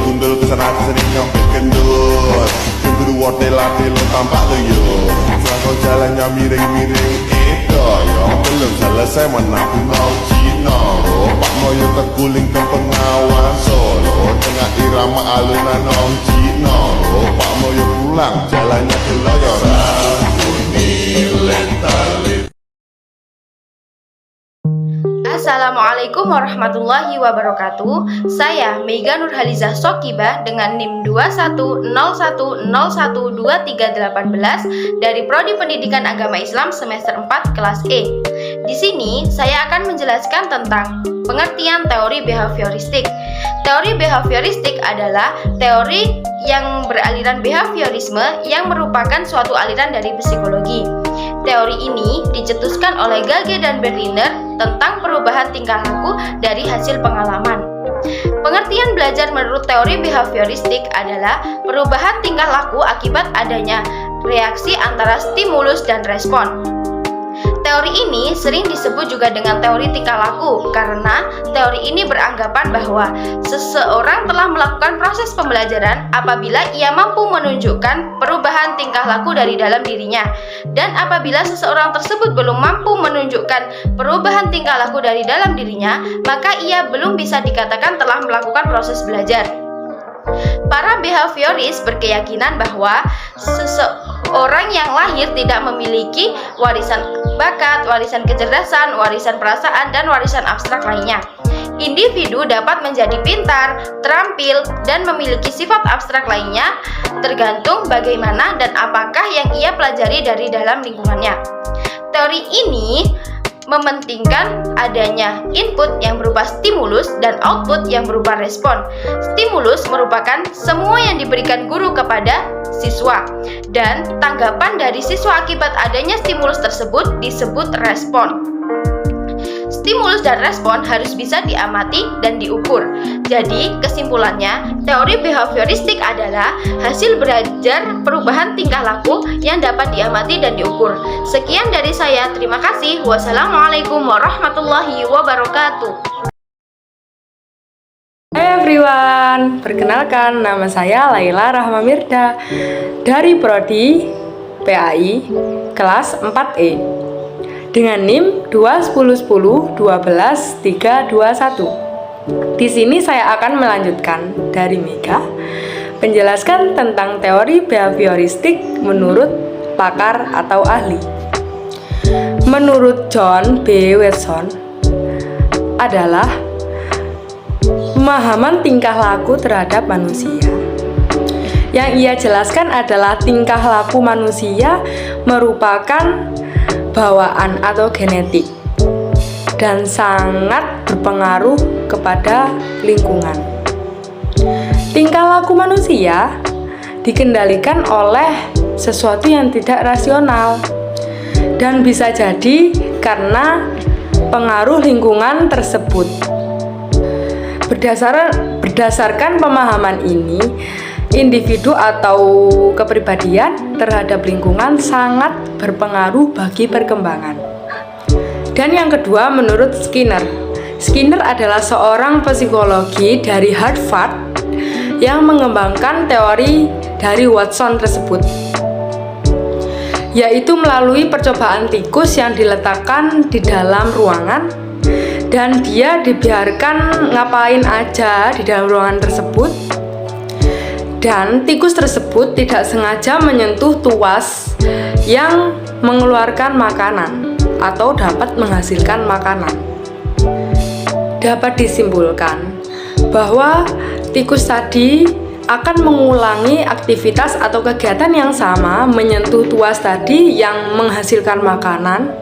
gundul kesana kesini nyongket gendut. Guru wortel-ate lo tampak lo yo. Selangkau jalannya miring-miring itu yo. Belum selesai menapu mau Cino. Pak Moyo terguling ke pengawan Solo. Tengah irama alunan Om Cino. Pak Moyo pulang jalannya ke Loyoran. Assalamualaikum warahmatullahi wabarakatuh. Saya Mega Nurhalizah Sokiba dengan NIM 2101012318 dari Prodi Pendidikan Agama Islam semester 4 kelas E. Di sini saya akan menjelaskan tentang pengertian teori behavioristik. Teori behavioristik adalah teori yang beraliran behaviorisme yang merupakan suatu aliran dari psikologi. Teori ini dicetuskan oleh Gage dan Berliner tentang perubahan tingkah laku dari hasil pengalaman. Pengertian belajar menurut teori behavioristik adalah perubahan tingkah laku akibat adanya reaksi antara stimulus dan respon. Teori ini sering disebut juga dengan teori tingkah laku karena teori ini beranggapan bahwa seseorang telah melakukan proses pembelajaran apabila ia mampu menunjukkan perubahan tingkah laku dari dalam dirinya, dan apabila seseorang tersebut belum mampu menunjukkan perubahan tingkah laku dari dalam dirinya, maka ia belum bisa dikatakan telah melakukan proses belajar. Para behavioris berkeyakinan bahwa seseorang yang lahir tidak memiliki warisan bakat, warisan kecerdasan, warisan perasaan, dan warisan abstrak lainnya. Individu dapat menjadi pintar, terampil, dan memiliki sifat abstrak lainnya tergantung bagaimana dan apakah yang ia pelajari dari dalam lingkungannya. Teori ini mementingkan adanya input yang berupa stimulus dan output yang berupa respon. Stimulus merupakan semua yang diberikan guru kepada siswa, dan tanggapan dari siswa akibat adanya stimulus tersebut disebut respon. Stimulus dan respon harus bisa diamati dan diukur. Jadi, kesimpulannya, teori behavioristik adalah hasil belajar perubahan tingkah laku yang dapat diamati dan diukur. Sekian dari saya, terima kasih. Wassalamualaikum warahmatullahi wabarakatuh. Hai everyone, perkenalkan nama saya Laila Rahma Mirda dari Prodi PAI kelas 4E dengan NIM 21010-12321. Di sini saya akan melanjutkan dari Mega menjelaskan tentang teori behavioristik menurut pakar atau ahli. Menurut John B. Watson adalah pemahaman tingkah laku terhadap manusia. Yang ia jelaskan adalah tingkah laku manusia merupakan bawaan atau genetik dan sangat berpengaruh kepada lingkungan. Tingkah laku manusia dikendalikan oleh sesuatu yang tidak rasional dan bisa jadi karena pengaruh lingkungan tersebut. Berdasarkan pemahaman ini, individu atau kepribadian terhadap lingkungan sangat berpengaruh bagi perkembangan. Dan yang kedua, menurut Skinner. Skinner adalah seorang psikologi dari Harvard yang mengembangkan teori dari Watson tersebut, yaitu melalui percobaan tikus yang diletakkan di dalam ruangan dan dia dibiarkan ngapain aja di dalam ruangan tersebut, dan tikus tersebut tidak sengaja menyentuh tuas yang mengeluarkan makanan atau dapat menghasilkan makanan. Dapat disimpulkan bahwa tikus tadi akan mengulangi aktivitas atau kegiatan yang sama menyentuh tuas tadi yang menghasilkan makanan.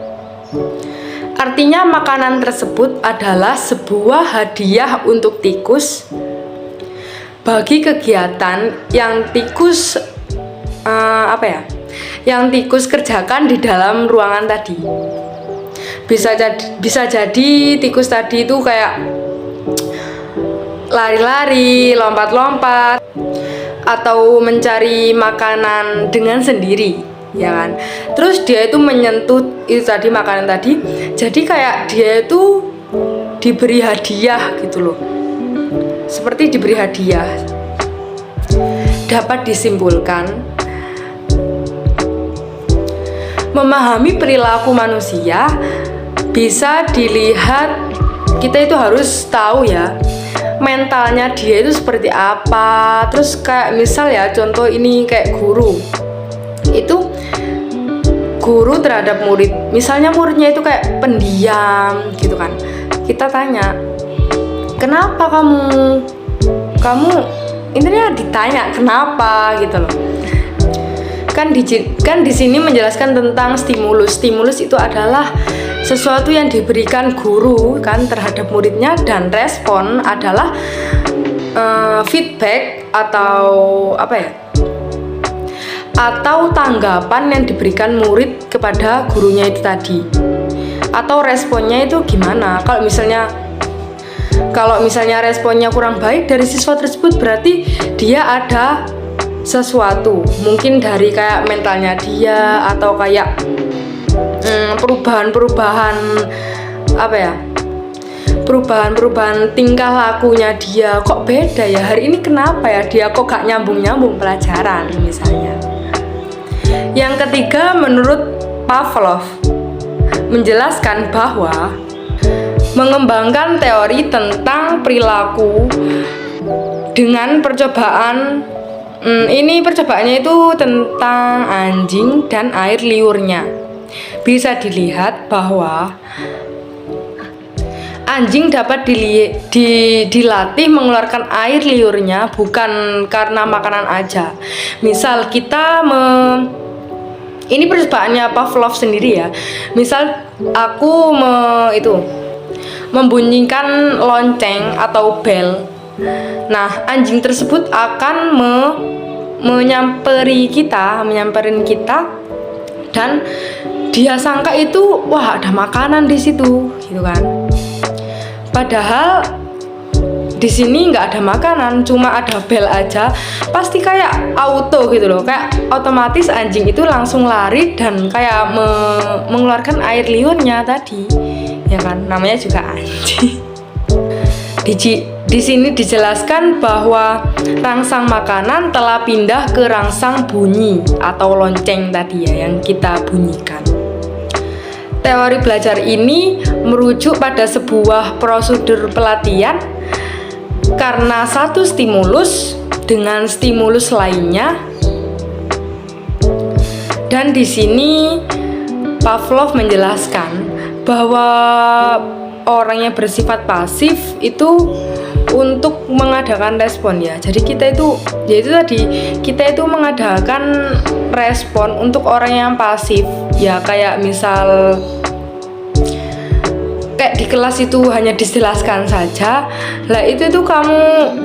Artinya makanan tersebut adalah sebuah hadiah untuk tikus bagi kegiatan yang tikus yang tikus kerjakan di dalam ruangan tadi. Bisa jadi tikus tadi itu kayak lari-lari, lompat-lompat, atau mencari makanan dengan sendiri, ya kan. Terus dia itu menyentuh itu tadi makanan tadi, jadi kayak dia itu diberi hadiah gitu loh, seperti diberi hadiah. dapat disimpulkan, memahami perilaku manusia bisa dilihat, kita itu harus tahu ya mentalnya dia itu seperti apa. Terus kayak misal ya, contoh ini kayak guru terhadap murid, misalnya muridnya itu kayak pendiam gitu kan, kita tanya, kenapa kamu intinya ditanya kenapa gitu loh. Kan di sini menjelaskan tentang stimulus. Stimulus itu adalah sesuatu yang diberikan guru kan terhadap muridnya, dan respon adalah feedback atau apa ya? Atau tanggapan yang diberikan murid kepada gurunya itu tadi. Atau responnya itu gimana? Kalau misalnya responnya kurang baik dari siswa tersebut, berarti dia ada sesuatu, mungkin dari kayak mentalnya dia, atau kayak perubahan apa ya, perubahan tingkah lakunya dia kok beda ya, hari ini kenapa ya dia kok gak nyambung pelajaran misalnya. Yang ketiga, menurut Pavlov menjelaskan bahwa mengembangkan teori tentang perilaku dengan percobaan, ini percobaannya itu tentang anjing dan air liurnya. Bisa dilihat bahwa anjing dapat dilatih mengeluarkan air liurnya bukan karena makanan aja. Misal ini percobaannya Pavlov sendiri ya. Misal aku membunyikan lonceng atau bel. Nah, anjing tersebut akan menyamperin kita, dan dia sangka itu wah ada makanan di situ, gitu kan. Padahal di sini nggak ada makanan, cuma ada bel aja, pasti kayak auto gitu loh, kayak otomatis anjing itu langsung lari dan kayak mengeluarkan air liurnya tadi, ya kan, namanya juga anjing. Di sini dijelaskan bahwa rangsang makanan telah pindah ke rangsang bunyi atau lonceng tadi ya yang kita bunyikan. Teori belajar ini merujuk pada sebuah prosedur pelatihan karena satu stimulus dengan stimulus lainnya. Dan di sini Pavlov menjelaskan bahwa orang yang bersifat pasif itu untuk mengadakan respon ya. Jadi kita itu mengadakan respon untuk orang yang pasif. Ya kayak misal kayak di kelas itu hanya dijelaskan saja. Lah itu tuh kamu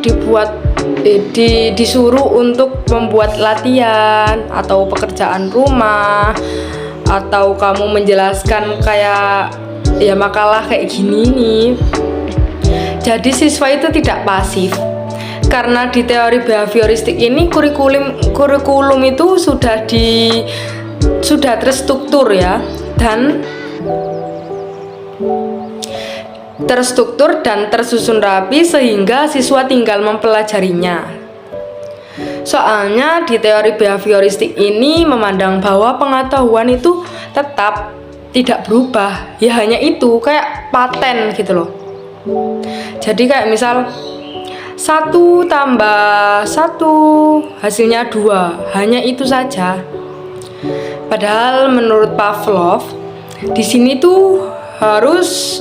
disuruh untuk membuat latihan atau pekerjaan rumah, atau kamu menjelaskan kayak ya makalah kayak gini nih. Jadi siswa itu tidak pasif. Karena di teori behavioristik ini kurikulum itu sudah terstruktur ya, dan terstruktur dan tersusun rapi sehingga siswa tinggal mempelajarinya. Soalnya di teori behavioristik ini memandang bahwa pengetahuan itu tetap tidak berubah, ya hanya itu kayak paten gitu loh. Jadi kayak misal 1 tambah 1 hasilnya 2, hanya itu saja. Padahal menurut Pavlov di sini tuh harus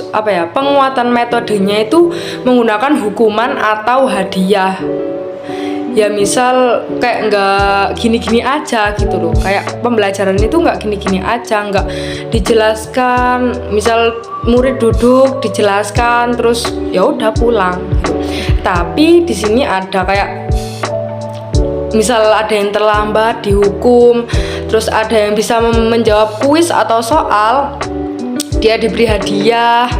penguatan metodenya itu menggunakan hukuman atau hadiah. Ya misal kayak nggak gini-gini aja gitu loh, kayak pembelajaran itu nggak gini-gini aja, nggak dijelaskan, misal murid duduk dijelaskan terus ya udah pulang gitu. Tapi di sini ada kayak misal ada yang terlambat dihukum, terus ada yang bisa menjawab kuis atau soal, dia diberi hadiah,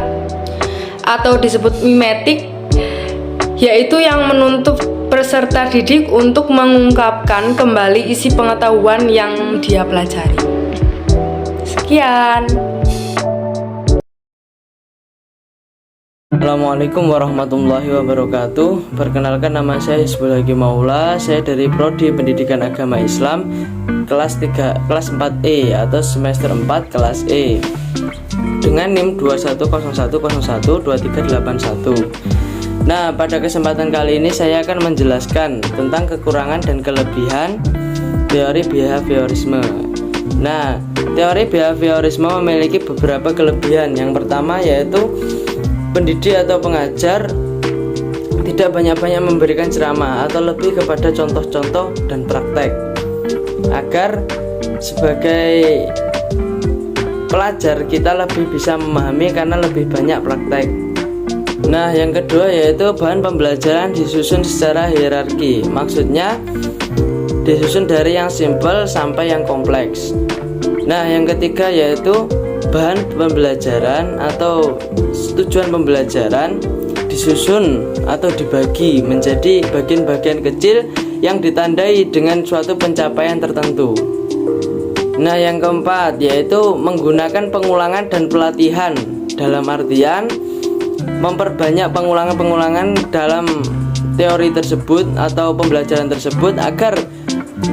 atau disebut mimetik, yaitu yang menuntut peserta didik untuk mengungkapkan kembali isi pengetahuan yang dia pelajari. Sekian. Assalamualaikum warahmatullahi wabarakatuh. Perkenalkan, nama saya Hizbul Hakim Maula. Saya dari Prodi Pendidikan Agama Islam kelas 4E atau semester 4 kelas E dengan NIM 2101012381. Nah, pada kesempatan kali ini saya akan menjelaskan tentang kekurangan dan kelebihan teori behaviorisme. Nah, teori behaviorisme memiliki beberapa kelebihan. Yang pertama yaitu pendidik atau pengajar tidak banyak-banyak memberikan ceramah atau lebih kepada contoh-contoh dan praktek, agar sebagai pelajar kita lebih bisa memahami karena lebih banyak praktek. Nah, yang kedua yaitu bahan pembelajaran disusun secara hierarki, maksudnya disusun dari yang simpel sampai yang kompleks. Nah, yang ketiga yaitu bahan pembelajaran atau tujuan pembelajaran disusun atau dibagi menjadi bagian-bagian kecil yang ditandai dengan suatu pencapaian tertentu. Nah, yang keempat yaitu menggunakan pengulangan dan pelatihan, dalam artian memperbanyak pengulangan-pengulangan dalam teori tersebut atau pembelajaran tersebut agar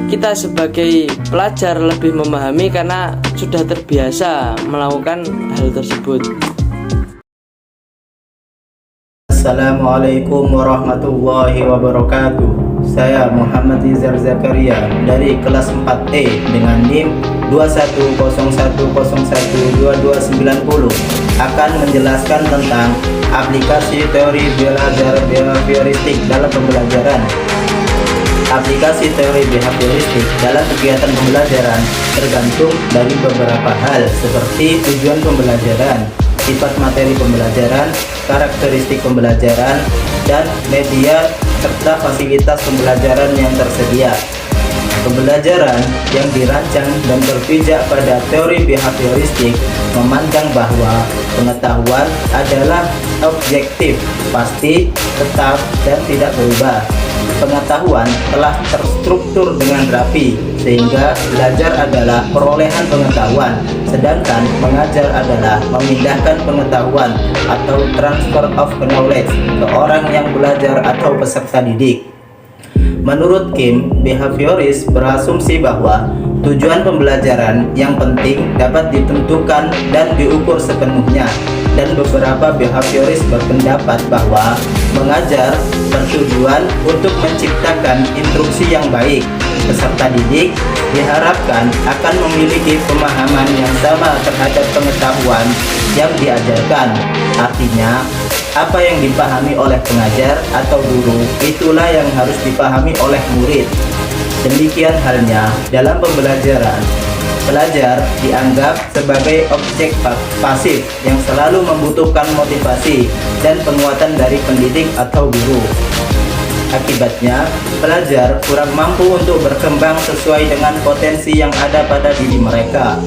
kita sebagai pelajar lebih memahami karena sudah terbiasa melakukan hal tersebut. Assalamualaikum warahmatullahi wabarakatuh. Saya Muhammad Izar Zakaria dari kelas 4E dengan NIM 2101012290 akan menjelaskan tentang aplikasi teori belajar behavioristik dalam pembelajaran. Aplikasi teori behavioristik dalam kegiatan pembelajaran tergantung dari beberapa hal seperti tujuan pembelajaran, sifat materi pembelajaran, karakteristik pembelajaran, dan media serta fasilitas pembelajaran yang tersedia. Pembelajaran yang dirancang dan berpijak pada teori behavioristik memandang bahwa pengetahuan adalah objektif, pasti, tetap, dan tidak berubah. Pengetahuan telah terstruktur dengan rapi, sehingga belajar adalah perolehan pengetahuan, sedangkan mengajar adalah memindahkan pengetahuan atau transfer of knowledge ke orang yang belajar atau peserta didik. Menurut Kim, behavioris berasumsi bahwa tujuan pembelajaran yang penting dapat ditentukan dan diukur sepenuhnya, dan beberapa behavioris berpendapat bahwa mengajar bertujuan untuk menciptakan instruksi yang baik. Peserta didik diharapkan akan memiliki pemahaman yang sama terhadap pengetahuan yang diajarkan. Artinya, apa yang dipahami oleh pengajar atau guru, itulah yang harus dipahami oleh murid. Demikian halnya dalam pembelajaran. Pelajar dianggap sebagai objek pasif yang selalu membutuhkan motivasi dan penguatan dari pendidik atau guru. Akibatnya, pelajar kurang mampu untuk berkembang sesuai dengan potensi yang ada pada diri mereka.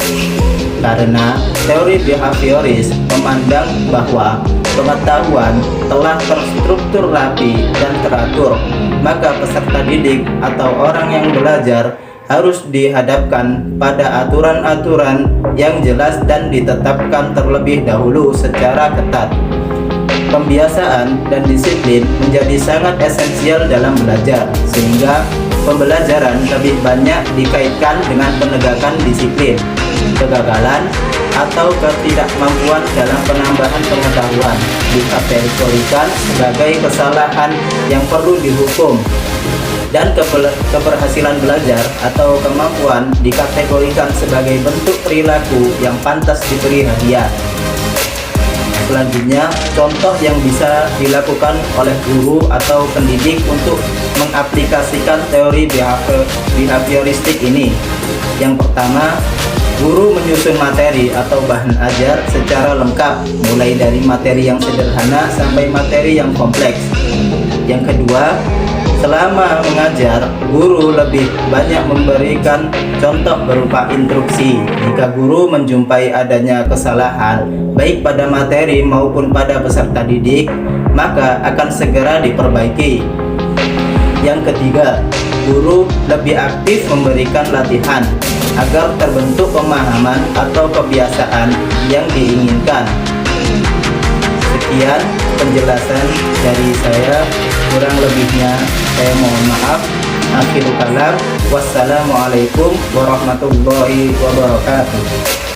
Karena teori behavioris memandang bahwa pengetahuan telah terstruktur rapi dan teratur, maka peserta didik atau orang yang belajar harus dihadapkan pada aturan-aturan yang jelas dan ditetapkan terlebih dahulu secara ketat. Pembiasaan dan disiplin menjadi sangat esensial dalam belajar, sehingga pembelajaran lebih banyak dikaitkan dengan penegakan disiplin. Kegagalan atau ketidakmampuan dalam penambahan pengetahuan dikategorikan sebagai kesalahan yang perlu dihukum, dan keberhasilan belajar atau kemampuan dikategorikan sebagai bentuk perilaku yang pantas diberi hadiah. Selanjutnya, contoh yang bisa dilakukan oleh guru atau pendidik untuk mengaplikasikan teori behavioristik ini. Yang pertama, guru menyusun materi atau bahan ajar secara lengkap, mulai dari materi yang sederhana sampai materi yang kompleks. Yang kedua, selama mengajar, guru lebih banyak memberikan contoh berupa instruksi. Jika guru menjumpai adanya kesalahan, baik pada materi maupun pada peserta didik, maka akan segera diperbaiki. Yang ketiga, guru lebih aktif memberikan latihan agar terbentuk pemahaman atau kebiasaan yang diinginkan. Sekian penjelasan dari saya, kurang lebihnya saya mohon maaf. Akhirul kalam, wassalamualaikum warahmatullahi wabarakatuh.